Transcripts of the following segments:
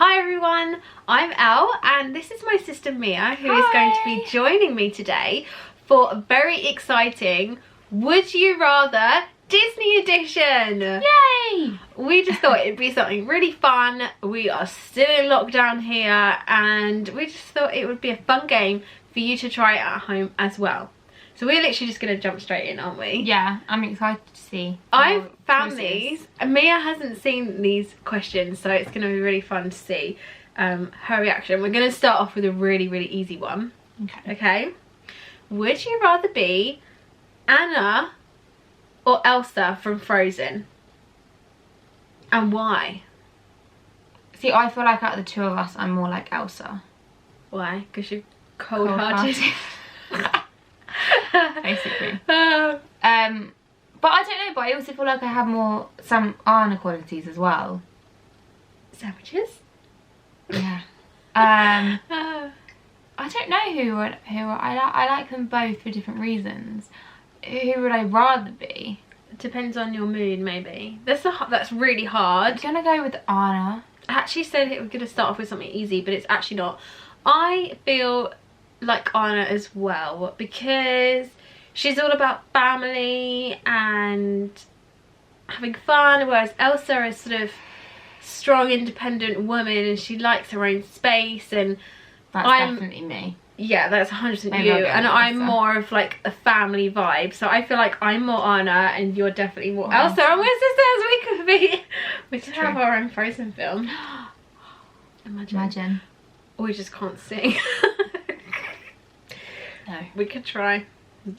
Hi everyone, I'm Elle and this is my sister Mia who is going to be joining me today for a very exciting Would You Rather Disney edition. Yay! We just thought it'd be something really fun. We are still in lockdown here and we just thought it would be a fun game for you to try at home as well. So we're literally just going to jump straight in, aren't we? Yeah, I'm excited to see. I've found these. Mia hasn't seen these questions, so it's going to be really fun to see her reaction. We're going to start off with a really, really easy one. Okay. Would you rather be Anna or Elsa from Frozen? And why? See, I feel like out of the two of us, I'm more like Elsa. Why? Because you're cold-hearted. Basically. But I don't know, but I also feel like I have some Anna qualities as well. Sandwiches? Yeah. I don't know I like them both for different reasons. Who would I rather be? It depends on your mood, maybe. That's really hard. I'm gonna go with Anna. I actually said we're gonna start off with something easy, but it's actually not. I feel like Anna as well because she's all about family and having fun, whereas Elsa is sort of strong, independent woman and she likes her own space. And that's definitely me. Yeah, that's 100% you, and I'm more of like a family vibe, so I feel like I'm more Anna and you're definitely more Elsa, and we're sisters. We could have our own Frozen film. Imagine. We just can't sing. No. We could try.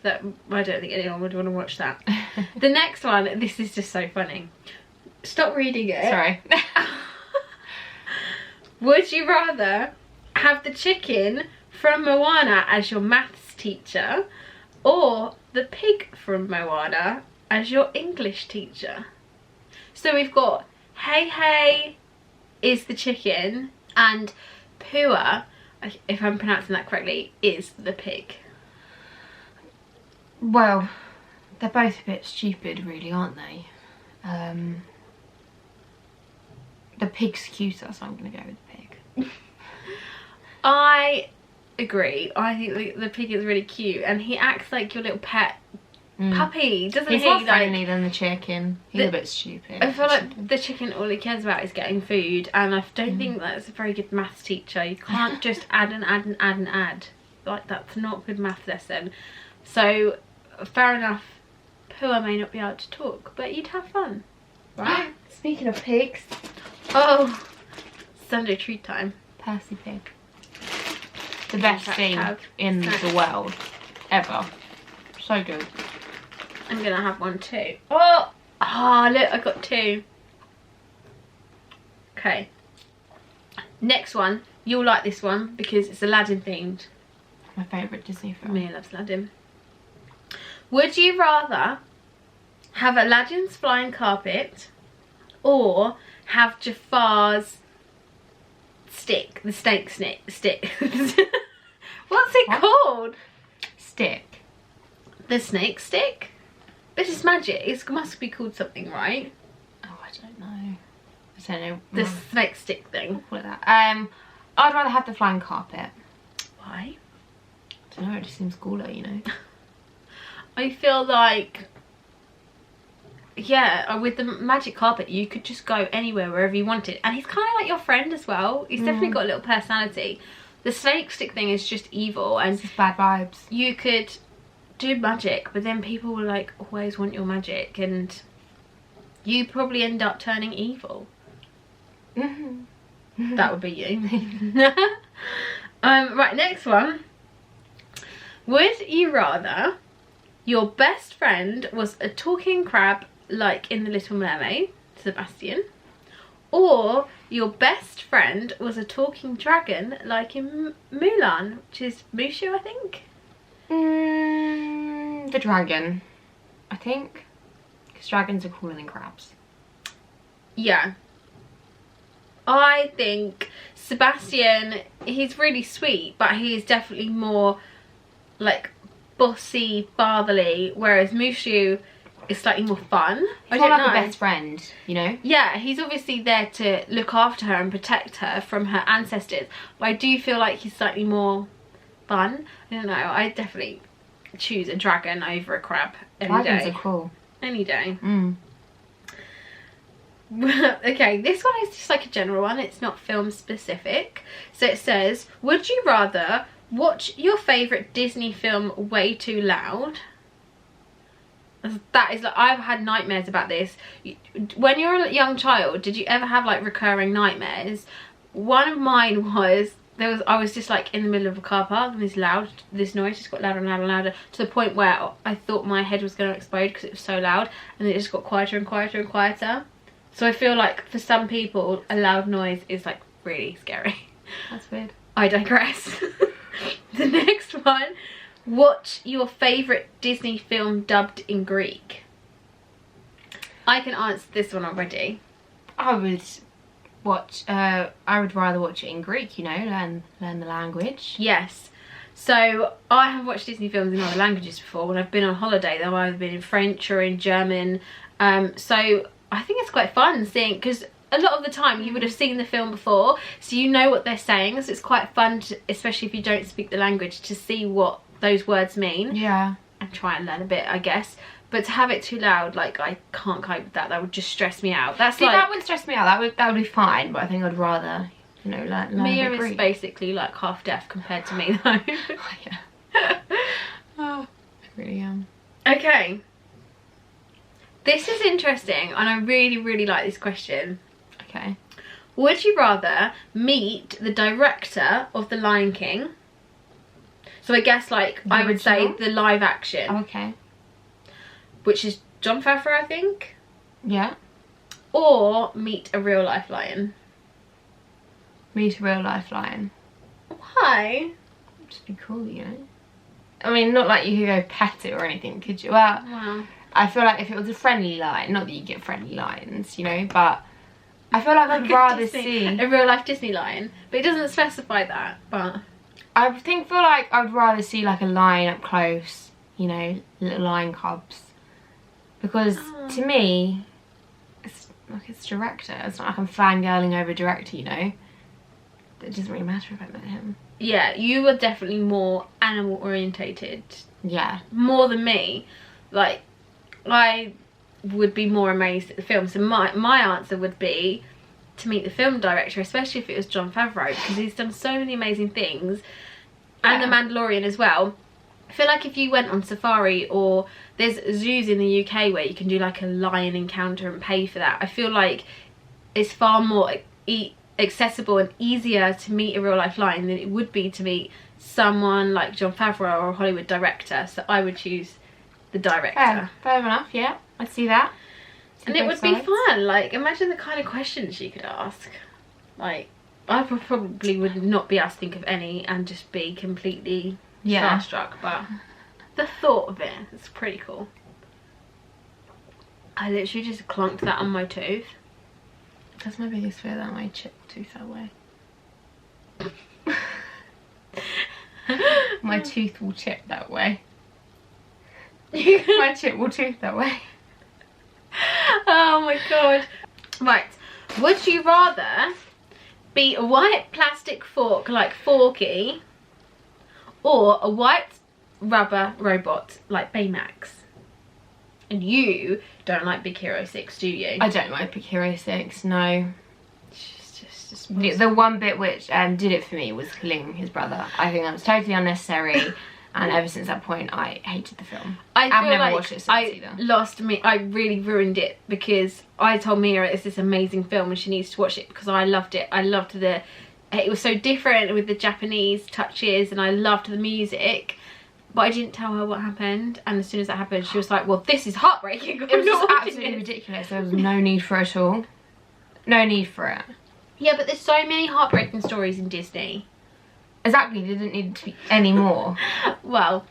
That I don't think anyone would want to watch that. The next one, this is just so funny. Stop reading it. Sorry. Would you rather have the chicken from Moana as your maths teacher or the pig from Moana as your English teacher? So we've got Hey Hey is the chicken and Pua, if I'm pronouncing that correctly, is the pig. Well, they're both a bit stupid really, aren't they? The pig's cuter, so I'm gonna go with the pig. I agree. I think the pig is really cute and he acts like your little pet puppy, doesn't he? He's more friendly than the chicken. He's a bit stupid. I feel like the chicken, all he cares about is getting food, and I don't think that's a very good maths teacher. You can't just add and add and add and add. Like, that's not a good math lesson. So, fair enough, Pua may not be able to talk, but you'd have fun, right? Speaking of pigs. Oh, Sunday treat time. Percy Pig. The best thing in the world ever. So good. I'm gonna have one too. Oh, look, I got two. Okay. Next one. You'll like this one because it's Aladdin themed. My favourite Disney film. Mia loves Aladdin. Would you rather have Aladdin's flying carpet or have Jafar's stick? The snake stick. What's it called? Stick. The snake stick? This is magic. It must be called something, right? Oh, I don't know. I don't know. The snake stick thing. What that? I'd rather have the flying carpet. Why? I don't know, it just seems cooler, you know. I feel like, yeah, with the magic carpet, you could just go anywhere, wherever you wanted. And he's kind of like your friend as well. He's definitely got a little personality. The snake stick thing is just evil, and it's just bad vibes. You could do magic, but then people will like always want your magic, and you probably end up turning evil. That would be you. Right, next one. Would you rather your best friend was a talking crab like in The Little Mermaid, Sebastian, or your best friend was a talking dragon like in Mulan, which is Mushu, I think? The dragon, I think, because dragons are cooler than crabs. Yeah. I think Sebastian, he's really sweet, but he's definitely more like bossy, fatherly, whereas Mushu is slightly more fun. I He's don't more know. like a best friend, you know? Yeah, he's obviously there to look after her and protect her from her ancestors. But I do feel like he's slightly more fun. I don't know. I definitely choose a dragon over a crab any Dragons day. are cool. Any day. Mm. Okay, this one is just like a general one. It's not film specific. So it says, would you rather watch your favourite Disney film way too loud? That is like, I've had nightmares about this. When you're a young child, did you ever have like recurring nightmares? One of mine was, I was just like in the middle of a car park and this noise just got louder and louder and louder, to the point where I thought my head was going to explode because it was so loud, and it just got quieter and quieter and quieter. So I feel like for some people a loud noise is like really scary. That's weird. I digress. The next one, watch your favourite Disney film dubbed in Greek. I can answer this one already. I would rather watch it in Greek, you know, learn the language. Yes. So I have watched Disney films in other languages before. When I've been on holiday, they've either been in French or in German. So I think it's quite fun seeing, because a lot of the time you would have seen the film before, so you know what they're saying. So it's quite fun, especially if you don't speak the language, to see what those words mean. Yeah. And try and learn a bit, I guess. But to have it too loud, like, I can't cope with that. That would just stress me out. That's See, like, that wouldn't stress me out. That would be fine. But I think I'd rather, you know, learn Mia a bit is Greek. basically like half deaf compared to me, though. Oh, yeah. Oh, I really am. Okay. This is interesting, and I really, really like this question. Okay. Would you rather meet the director of The Lion King? So I guess, like, The I would say original? the live action, Okay. which is Jon Favreau, I think. Yeah. Or meet a real life lion. Meet a real life lion. Why? Just be cool, you know. I mean, not like you could go pet it or anything, could you? Well, Wow. I feel like if it was a friendly lion, not that you get friendly lions, you know, but I feel like I'd rather see a real life Disney lion, but it doesn't specify that. But feel like I'd rather see like a lion up close, you know, little lion cubs, because to me, it's like it's director. It's not like I'm fangirling over a director, you know. It doesn't really matter if I met him. yeah, you are definitely more animal orientated, Yeah. more than me. Like, I would be more amazed at the film. So my answer would be to meet the film director, especially if it was Jon Favreau, because he's done so many amazing things, and The Mandalorian as well. I feel like if you went on safari, or there's zoos in the UK where you can do like a lion encounter and pay for that, I feel like it's far more accessible and easier to meet a real life lion than it would be to meet someone like Jon Favreau or a Hollywood director. So I would choose the director. Fair enough. Yeah, I'd see that. See And it would both be sides. fun. Like, imagine the kind of questions you could ask. Like, I probably would not be able to think of any and just be completely starstruck, but the thought of it is pretty cool. I literally just clunked that on my tooth. That's my biggest fear, that my chip tooth that way. My tooth will chip that way. My chip will tooth that way. Oh my god. Right, would you rather be a white plastic fork like Forky, or a white rubber robot like Baymax? And you don't like Big Hero 6, do you? I don't like Big Hero 6, no. Just The one bit which did it for me was killing his brother. I think that was totally unnecessary, and ever since that point I hated the film. I've never like watched it since either. I really ruined it, because I told Mia it's this amazing film and she needs to watch it, because I loved it. I loved it was so different with the Japanese touches, and I loved the music, but I didn't tell her what happened, and as soon as that happened she was like, well, this is heartbreaking. It was just absolutely ridiculous. There was no need for it at all. No need for it. Yeah, but there's so many heartbreaking stories in Disney. Exactly, there didn't need to be any more. Well,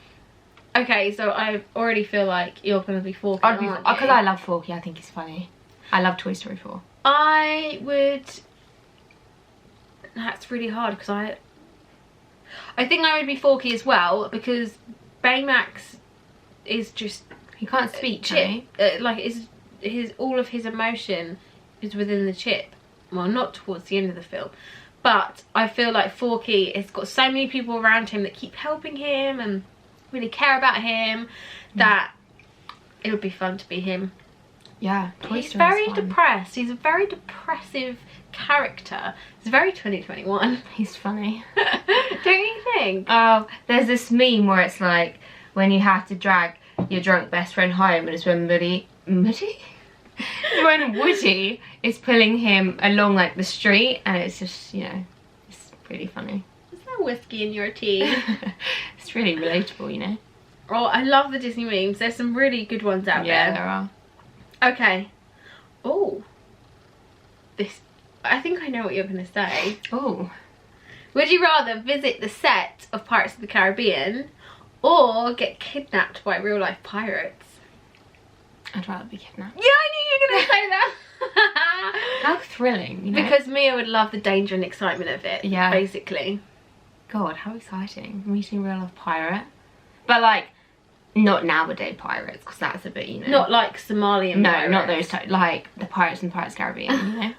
okay, so I already feel like you're going to be Forky, I'd be, aren't you? because I love Forky, I think he's funny. I love Toy Story 4. I would... That's really hard, because I think I would be Forky as well, because Baymax is just He can't speak, chip. can he? Like all of his emotion is within the chip. Well, not towards the end of the film, but I feel like Forky has got so many people around him that keep helping him and really care about him that it would be fun to be him. Yeah, he's very depressed. He's a very depressive character. It's very 2021. He's funny. Don't you think? Oh, there's this meme where it's like when you have to drag your drunk best friend home, and it's when when Woody is pulling him along like the street, and it's just, you know, it's pretty funny. Is there whiskey in your tea? It's really relatable, you know. Oh, I love the Disney memes. There's some really good ones out there. Yeah, there are. Okay. Oh. This. I think I know what you're going to say. Oh. Would you rather visit the set of Pirates of the Caribbean or get kidnapped by real life pirates? I'd rather be kidnapped. Yeah, I knew you were going to say that. How thrilling, you know? Because Mia would love the danger and excitement of it. Yeah. Basically. God, how exciting. Meeting a real life pirate. But like, not nowadays pirates, because that's a bit, you know. Not like Somalian pirates. No, not those type, like the pirates in Pirates of the Caribbean, you know.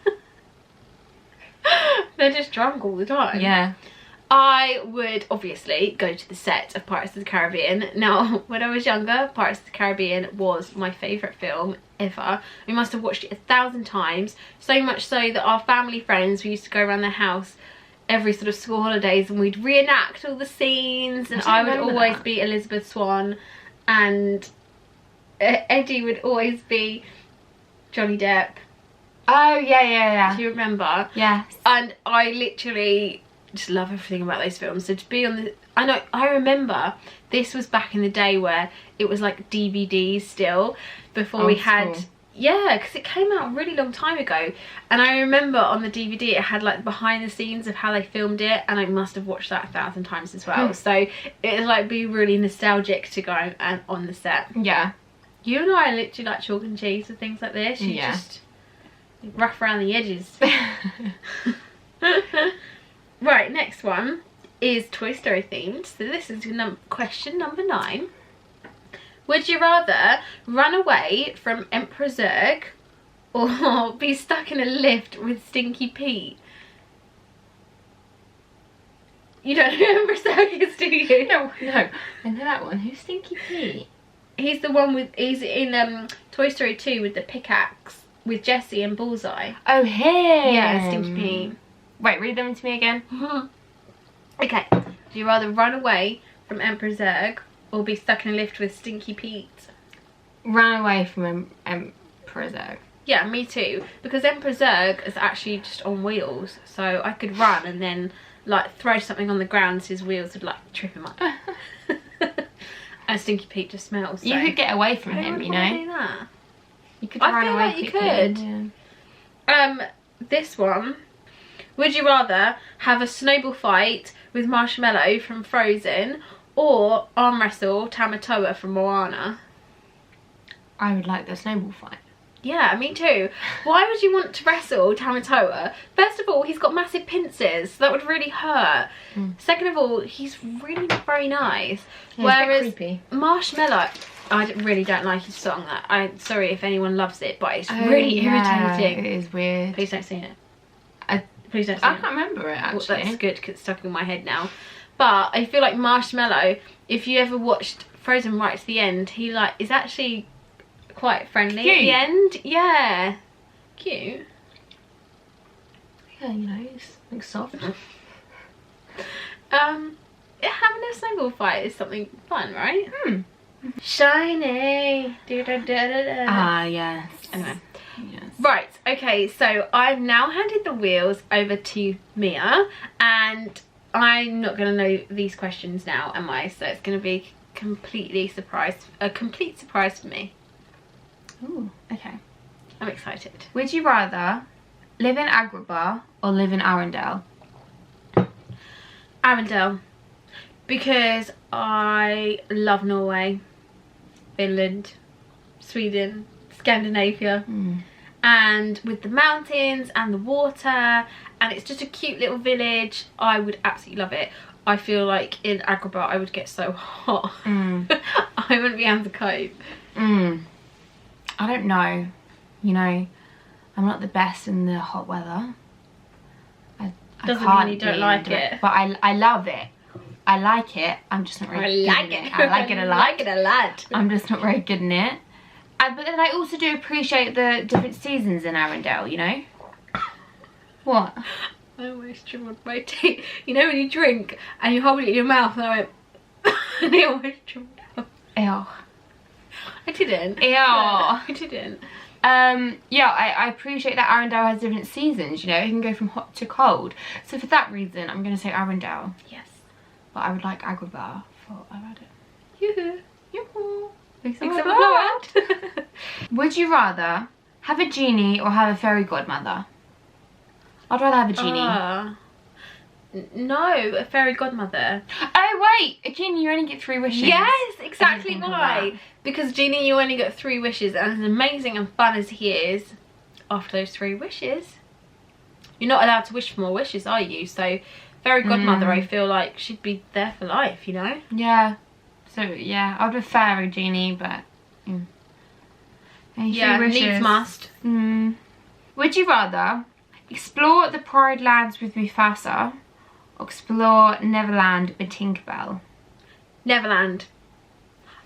They're just drunk all the time. Yeah. I would obviously go to the set of Pirates of the Caribbean. Now, when I was younger, Pirates of the Caribbean was my favourite film ever. We must have watched it 1,000 times. So much so that our family friends, we used to go around their house every sort of school holidays and we'd reenact all the scenes. And I would always be Elizabeth Swann. And Eddie would always be Johnny Depp. Oh, yeah. Do you remember? Yes. And I literally just love everything about those films. So to be on the... I remember this was back in the day where it was like DVDs still. Before we had... Cool. Yeah, because it came out a really long time ago. And I remember on the DVD it had like behind the scenes of how they filmed it. And I must have watched that 1,000 times as well. So it would like be really nostalgic to go on the set. Yeah. You and I are literally like chalk and cheese with things like this. You just rough around the edges. Right, next one is Toy Story themed. So this is question number 9. Would you rather run away from Emperor Zurg or be stuck in a lift with Stinky Pete? You don't know who Emperor Zurg is, do you? No. I know that one. Who's Stinky Pete? He's the one with... He's in Toy Story 2 with the pickaxe with Jessie and Bullseye. Oh, him! Yeah, Stinky Pete. Wait, read them to me again. Okay. Do you rather run away from Emperor Zurg or be stuck in a lift with Stinky Pete? Run away from Emperor Zurg. Yeah, me too. Because Emperor Zurg is actually just on wheels. So I could run and then like throw something on the ground so his wheels would like trip him up. And Stinky Pete just smells. So. You could get away from him, you know. Do that. You could I run feel away like you quickly. could. Yeah. This one. Would you rather have a snowball fight with Marshmallow from Frozen or arm wrestle Tamatoa from Moana? I would like the snowball fight. Yeah, me too. Why would you want to wrestle Tamatoa? First of all, he's got massive pincers, so that would really hurt. Second of all, he's really not very nice. Yeah, whereas he's a bit creepy. Marshmallow, I really don't like his song. I'm sorry if anyone loves it, but it's Oh, really yeah, irritating. it is weird. Please don't sing it. I Please don't sing I it. can't remember it, actually. Well, that's good because it's stuck in my head now. But I feel like Marshmallow, if you ever watched Frozen right to the end, he like is actually quite friendly Cute. at the end. Yeah. Cute. Yeah, you know, it's like soft. Having a snowball fight is something fun, right? Shiny. Ah, yes. Anyway. Yes. Right, okay, so I've now handed the wheels over to Mia, and I'm not going to know these questions now, am I? So it's going to be a complete surprise for me. Ooh, okay. I'm excited. Would you rather live in Agrabah or live in Arendelle? Arendelle, because I love Norway, Finland, Sweden, Scandinavia, and with the mountains and the water, and it's just a cute little village. I would absolutely love it. I feel like in Agrabah I would get so hot. I wouldn't be able to cope. I don't know. You know, I'm not the best in the hot weather. I Doesn't can't mean you don't be like into it. But I love it. I like it. I'm just not very good in it. I like it a lot. I like it a lot. I'm just not very good in it. But then I also do appreciate the different seasons in Arendelle, you know? What? I almost dribbled my tea. You know when you drink and you hold it in your mouth and I went and it almost dribbled out. Ew. I didn't. Ew. I didn't. Yeah, I appreciate that Arendelle has different seasons, you know? It can go from hot to cold. So for that reason, I'm going to say Arendelle. Yes. But I would like Agrabah for Aladdin. Yoo-hoo. Yoo-hoo. Except for Would you rather have a genie or have a fairy godmother? I'd rather have a genie. No, a fairy godmother. Oh wait, a genie you only get 3 wishes. Yes, exactly why. Because genie, you only get 3 wishes, and as amazing and fun as he is, after those 3 wishes, you're not allowed to wish for more wishes, are you? So, fairy godmother, I feel like she'd be there for life, you know? Yeah. So yeah, I'd prefer a genie, but yeah, needs must. Would you rather explore the Pride Lands with Mufasa or explore Neverland with Tinkerbell? Neverland.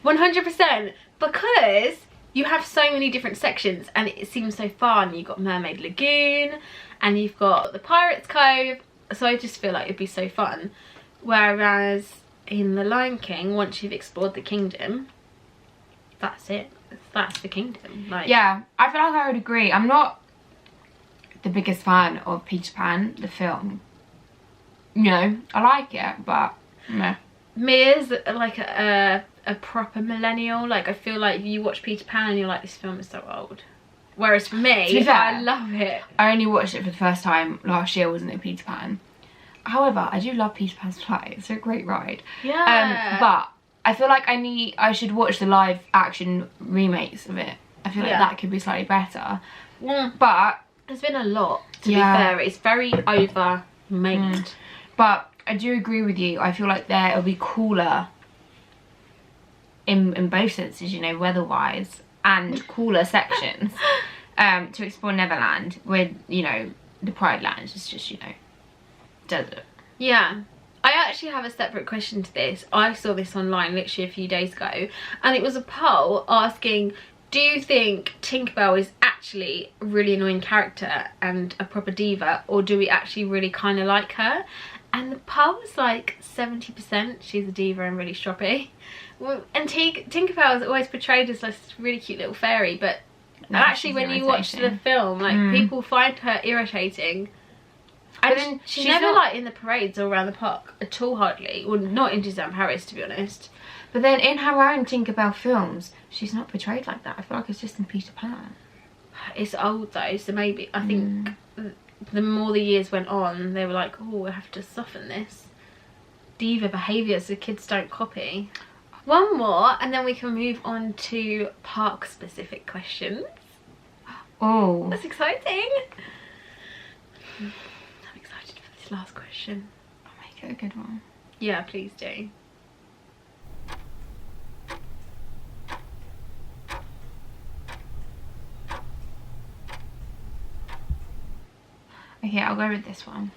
100%. Because you have so many different sections and it seems so fun. You've got Mermaid Lagoon and you've got the Pirates Cove. So I just feel like it'd be so fun. Whereas in The Lion King, once you've explored the kingdom, that's it. That's the kingdom. Like, yeah, I feel like I would agree. I'm not the biggest fan of Peter Pan, the film. You know, I like it, but meh. Me as like a proper millennial, like I feel like you watch Peter Pan and you're like, this film is so old. Whereas for me, to be fair, I love it. I only watched it for the first time last year, wasn't it, Peter Pan? However, I do love Peter Pan's Flight. It's a great ride. Yeah. But I feel like I should watch the live action remakes of it. I feel like that could be slightly better. But there's been a lot, to be fair. It's very over-made. But I do agree with you. I feel like there it'll be cooler in both senses, you know, weather-wise, and cooler sections to explore Neverland with, you know, the Pride Lands. It's just, you know, desert. Yeah. I actually have a separate question to this. I saw this online literally a few days ago, and it was a poll asking, do you think Tinkerbell is actually a really annoying character and a proper diva, or do we actually really kind of like her? And the poll was like 70% she's a diva and really stroppy. Well, and Tinkerbell is always portrayed as this really cute little fairy, but actually when you watch the film, like people find her irritating. And then she's never not like in the parades or around the park at all, hardly. Well, not in Disneyland Paris, to be honest. But then in her own Tinkerbell films, she's not portrayed like that. I feel like it's just in Peter Pan. It's old though, so maybe I think the more the years went on, they were like, oh, we have to soften this diva behaviour so kids don't copy. One more, and then we can move on to park-specific questions. Oh, that's exciting. I'm excited for this last question. I'll make it a good one. Yeah, please do. Okay, I'll go with this one.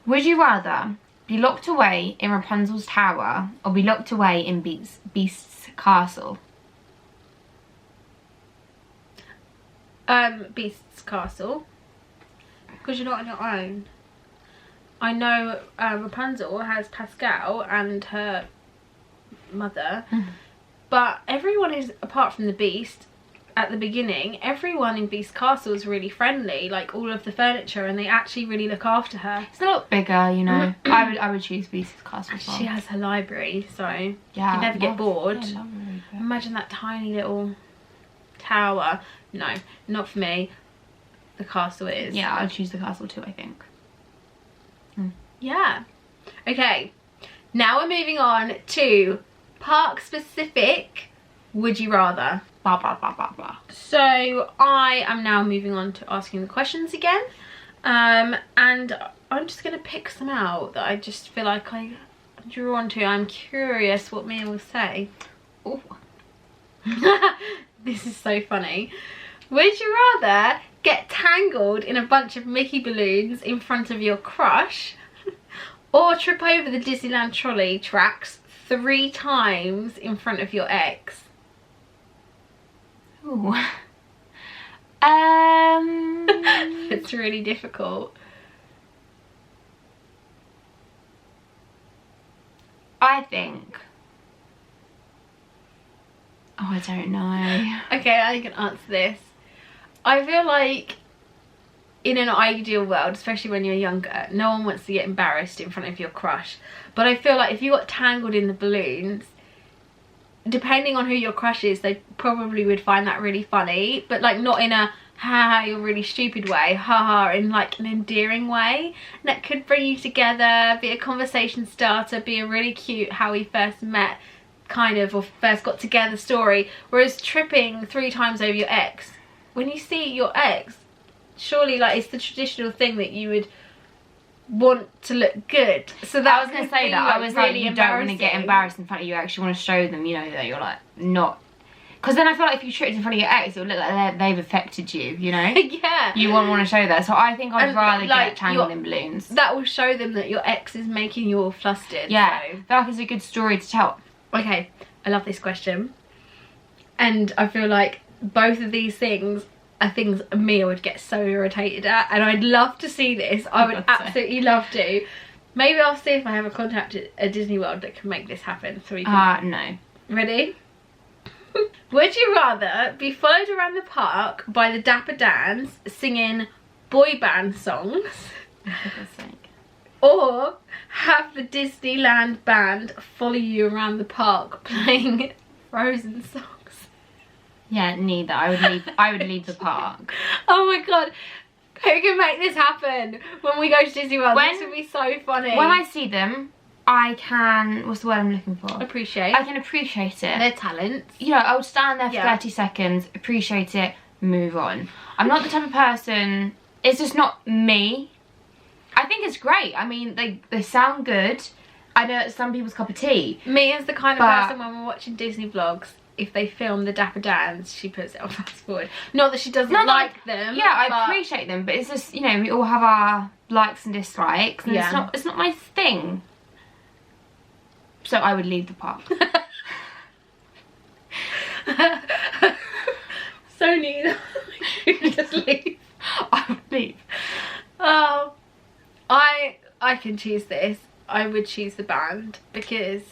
Would you rather be locked away in Rapunzel's tower or be locked away in Beast's castle? Beast's castle. Because you're not on your own. I know Rapunzel has Pascal and her mother, but everyone is, apart from the Beast, at the beginning, everyone in Beast Castle is really friendly, like all of the furniture, and they actually really look after her. It's a lot bigger, you know. I would choose Beast's castle as well. She has her library, so yeah, you never get bored. Yeah, imagine that tiny little tower. No, not for me. The castle is. Yeah, I'd choose the castle too, I think. Yeah. Okay, now we're moving on to park specific would you rather. Blah, blah, blah, blah, blah. So I am now moving on to asking the questions again, and I'm just going to pick some out that I just feel like I'm drawn to. I'm curious what Mia will say. Ooh. This is so funny. Would you rather get tangled in a bunch of Mickey balloons in front of your crush, or trip over the Disneyland trolley tracks 3 times in front of your ex? Ooh. It's really difficult. I think. Oh, I don't know. Okay, I can answer this. I feel like in an ideal world, especially when you're younger, no one wants to get embarrassed in front of your crush. But I feel like if you got tangled in the balloons, depending on who your crush is, they probably would find that really funny. But like not in a ha you're really stupid way, haha, in like an endearing way. And that could bring you together, be a conversation starter, be a really cute how we first met kind of, or first got together story. Whereas tripping 3 times over your ex, when you see your ex, surely like it's the traditional thing that you would want to look good. So that I was going to say that. I was really like, you don't want to get embarrassed in front of you. Actually want to show them, you know, that you're like not. Because then I feel like if you tripped in front of your ex, it would look like they've affected you, you know? Yeah. You won't want to show that. So I think I'd And, rather like, get tangled in balloons. That will show them that your ex is making you all flustered. Yeah. So. I feel like it's a good story to tell. Okay, I love this question. And I feel like both of these things are things Mia would get so irritated at. And I'd love to see this. I would absolutely love to. Maybe I'll see if I have a contact at Disney World that can make this happen. So we can... No. Ready? Would you rather be followed around the park by the Dapper Dans singing boy band songs, For God's sake. or have the Disneyland band follow you around the park playing Frozen songs? Yeah, neither. I would leave the park. Oh my god, who can make this happen when we go to Disney World? When- This would be so funny. When I see them, I can, what's the word I'm looking for? appreciate I can appreciate it. their talents. You know, I would stand there for Yeah. 30 seconds, appreciate it, move on. I'm not the type of person, it's just not me. I think it's great. I mean, they sound good. I know it's some people's cup of tea. Me is the kind of But- person when we're watching Disney vlogs, if they film the Dapper Dans, she puts it on fast forward. Not that she doesn't Not like that- them. Yeah, I but appreciate them, but it's just, you know, we all have our likes and dislikes, and Yeah. it's not my thing. So I would leave the park. So neat. You just leave. I would leave. Oh, I can choose this. I would choose the band because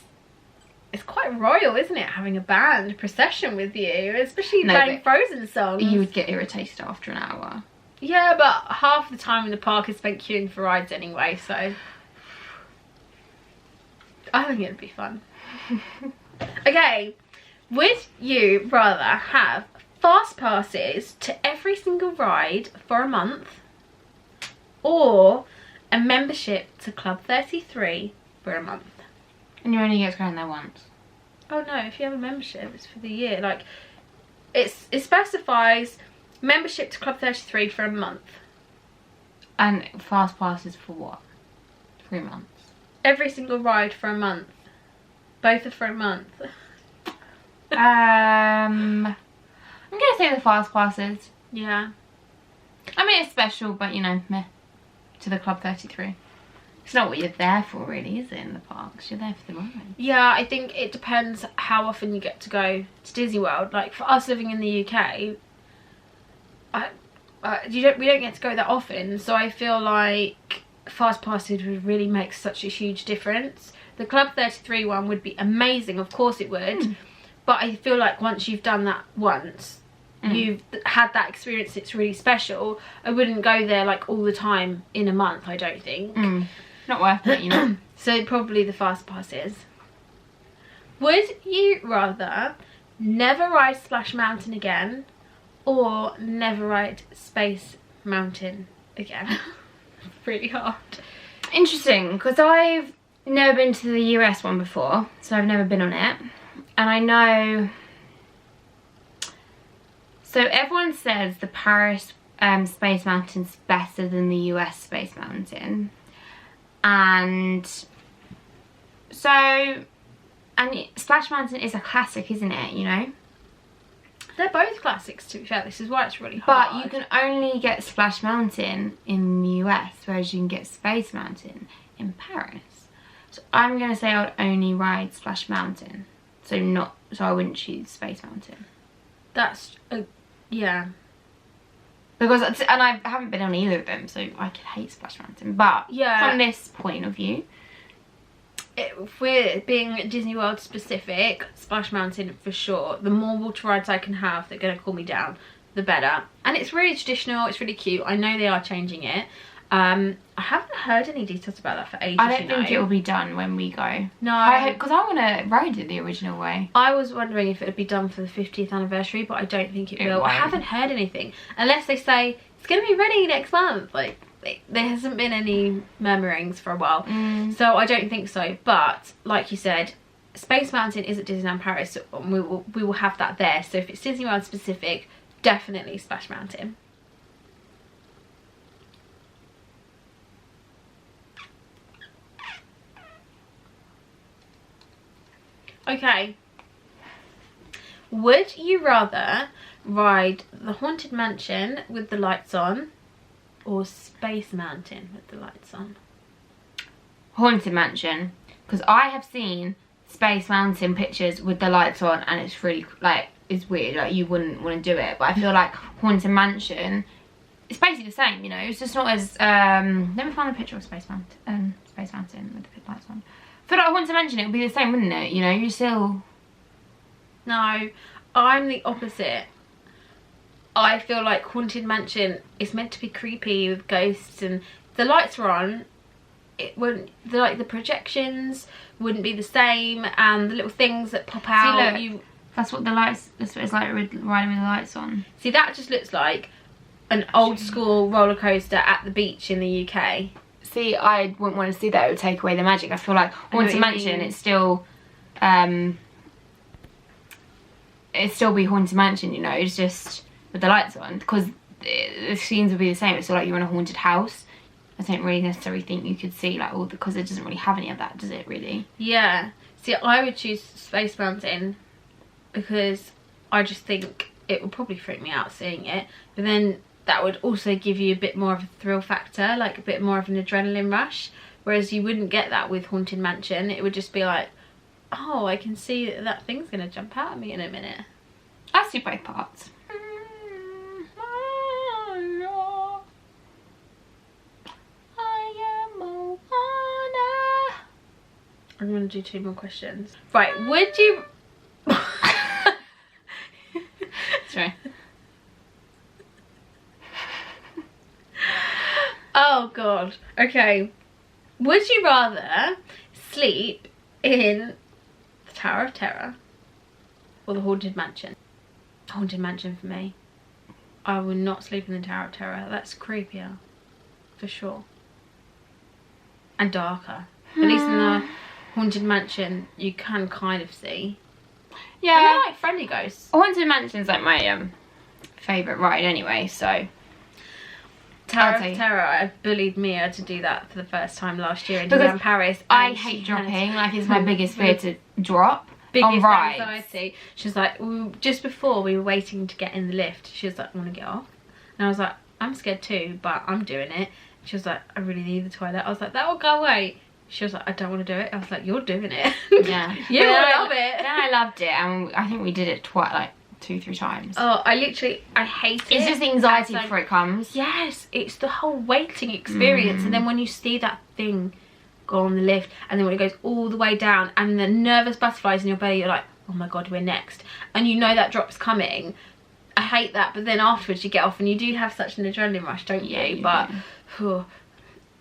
it's quite royal, isn't it? Having a band procession with you, especially No, playing but Frozen songs. You would get irritated after an hour. Yeah, but half the time in the park is spent queuing for rides anyway, so I think it'd be fun. Okay, would you rather have fast passes to every single ride for a month, or a membership to Club 33 for a month? And you only get to go in there once. Oh no, if you have a membership, it's for the year. Like, it specifies membership to Club 33 for a month. And fast passes for what? 3 months. Every single ride for a month. Both are for a month. I'm gonna say the fast passes. Yeah. I mean, it's special, but you know, meh. To the Club 33. It's not what you're there for, really, is it, in the parks? You're there for the ride. Yeah, I think it depends how often you get to go to Disney World. Like, for us living in the UK, we don't get to go that often, so I feel like fast passes would really make such a huge difference. The Club 33 one would be amazing, of course it would, but I feel like once you've done that once, you've had that experience, it's really special. I wouldn't go there like all the time in a month, I don't think. Not worth it, you know. So probably the fast passes. Would you rather never ride Splash Mountain again, or never ride Space Mountain again? Really hard. Interesting, because I've never been to the US one before, so I've never been on it. And I know... So everyone says the Paris Space Mountain's better than the US Space Mountain. And so... And Splash Mountain is a classic, isn't it, you know? They're both classics, to be fair. This is why it's really hard. But you can only get Splash Mountain in the US, whereas you can get Space Mountain in Paris. So I'm going to say I would only ride Splash Mountain. So I wouldn't choose Space Mountain. That's, yeah. Because, and I haven't been on either of them, so I could hate Splash Mountain. But yeah, from this point of view, if we're being Disney World specific, Splash Mountain for sure. The more water rides I can have that are going to cool me down, the better. And it's really traditional, it's really cute. I know they are changing it. I haven't heard any details about that for ages. I don't think it will be done when we go. No. Because I want to ride it the original way. I was wondering if it would be done for the 50th anniversary, but I don't think it will. I haven't heard anything. Unless they say, it's going to be ready next month. Like, there hasn't been any murmurings for a while. So I don't think so. But, like you said, Space Mountain is at Disneyland Paris. So we will have that there. So if it's Disney World specific, definitely Splash Mountain. Okay. Would you rather ride the Haunted Mansion with the lights on or Space Mountain with the lights on? Haunted Mansion. Because I have seen Space Mountain pictures with the lights on and it's really, like, it's weird. Like, you wouldn't want to do it. But I feel like Haunted Mansion, it's basically the same, you know. It's just not as, let me find a picture of Space Mountain with the lights on. I feel like Haunted Mansion, it would be the same, wouldn't it? You know, you still... No, I'm the opposite. I feel like Haunted Mansion is meant to be creepy with ghosts, and if the lights were on, it wouldn't, the projections wouldn't be the same, and the little things that pop out. See, look, that's what the lights, that's what it's like riding with the lights on. See, that just looks like an old school roller coaster at the beach in the UK. See, I wouldn't want to see that. It would take away the magic. I feel like Haunted Mansion, it's still, it'd still be Haunted Mansion, you know, it's just with the lights on, because the scenes would be the same. It's still like you're in a haunted house. I don't really necessarily think you could see like all the, because it doesn't really have any of that, does it really? Yeah. See, I would choose Space Mountain because I just think it would probably freak me out seeing it, but then that would also give you a bit more of a thrill factor, like a bit more of an adrenaline rush, whereas you wouldn't get that with Haunted Mansion. It would just be like, oh, I can see that thing's gonna jump out at me in a minute. I see both parts. I'm gonna do 2 more questions. Right, would you... Sorry. Oh god. Okay. Would you rather sleep in the Tower of Terror or the Haunted Mansion? Haunted Mansion for me. I will not sleep in the Tower of Terror. That's creepier. For sure. And darker. At least in the Haunted Mansion you can kind of see. Yeah. And they're like friendly ghosts. Haunted Mansion's like my favourite ride anyway, so... Tower of Terror, I bullied Mia to do that for the first time last year in Disneyland Paris. I hate dropping, like it's my biggest fear to drop on rides. Anxiety. She was like, just before we were waiting to get in the lift, she was like, I want to get off. And I was like, I'm scared too, but I'm doing it. She was like, I really need the toilet. I was like, that will go away. She was like, I don't want to do it. I was like, you're doing it. Yeah. You will love it. Then I loved it, and I think we did it twice, like 2-3 times. Oh, I hate it. It's just the anxiety before it comes. Yes, it's the whole waiting experience. And then when you see that thing go on the lift, and then when it goes all the way down, and the nervous butterflies in your belly, you're like, oh my god, we're next. And you know that drop's coming. I hate that, but then afterwards you get off and you do have such an adrenaline rush, don't you? Yeah, but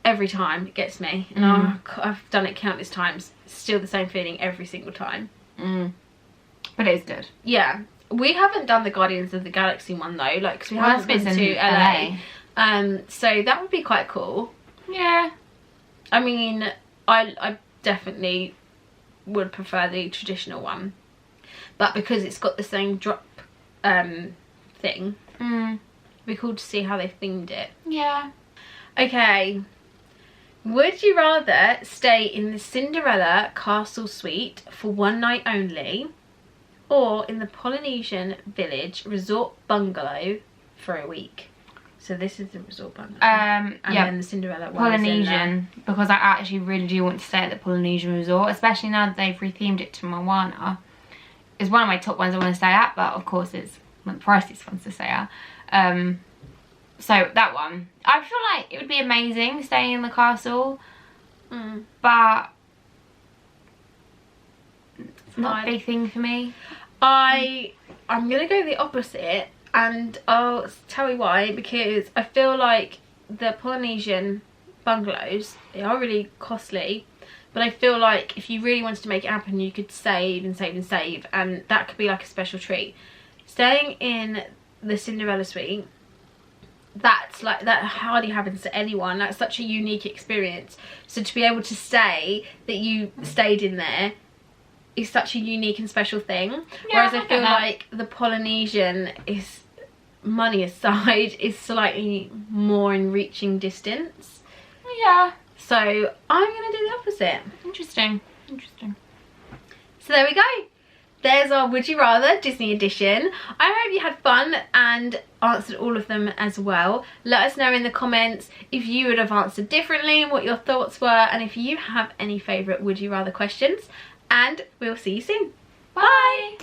every time it gets me. And I've done it countless times. It's still the same feeling every single time. But it is good. Yeah. We haven't done the Guardians of the Galaxy one though, like, because we haven't been to LA. So that would be quite cool. Yeah. I mean, I definitely would prefer the traditional one, but because it's got the same drop thing, it'd be cool to see how they themed it. Yeah. Okay. Would you rather stay in the Cinderella castle suite for one night only, or in the Polynesian village resort bungalow for a week? So this is the resort bungalow. And yeah, then the Cinderella one is in Polynesian, because I actually really do want to stay at the Polynesian resort, especially now that they've rethemed it to Moana. It's one of my top ones I want to stay at, but of course it's one of the priciest ones to stay at. So that one, I feel like it would be amazing staying in the castle, but it's not a big thing for me. I'm gonna go the opposite, and I'll tell you why. Because I feel like the Polynesian bungalows, they are really costly, but I feel like if you really wanted to make it happen, you could save and save and save, and that could be like a special treat. Staying in the Cinderella suite, that's like, that hardly happens to anyone. That's such a unique experience. So to be able to say that you stayed in there is such a unique and special thing. Yeah, whereas I feel like the Polynesian is, money aside, is slightly more in reaching distance. Yeah. So I'm gonna do the opposite. Interesting. So there we go. There's our Would You Rather Disney edition. I hope you had fun and answered all of them as well. Let us know in the comments if you would have answered differently, what your thoughts were, and if you have any favourite Would You Rather questions. And we'll see you soon. Bye!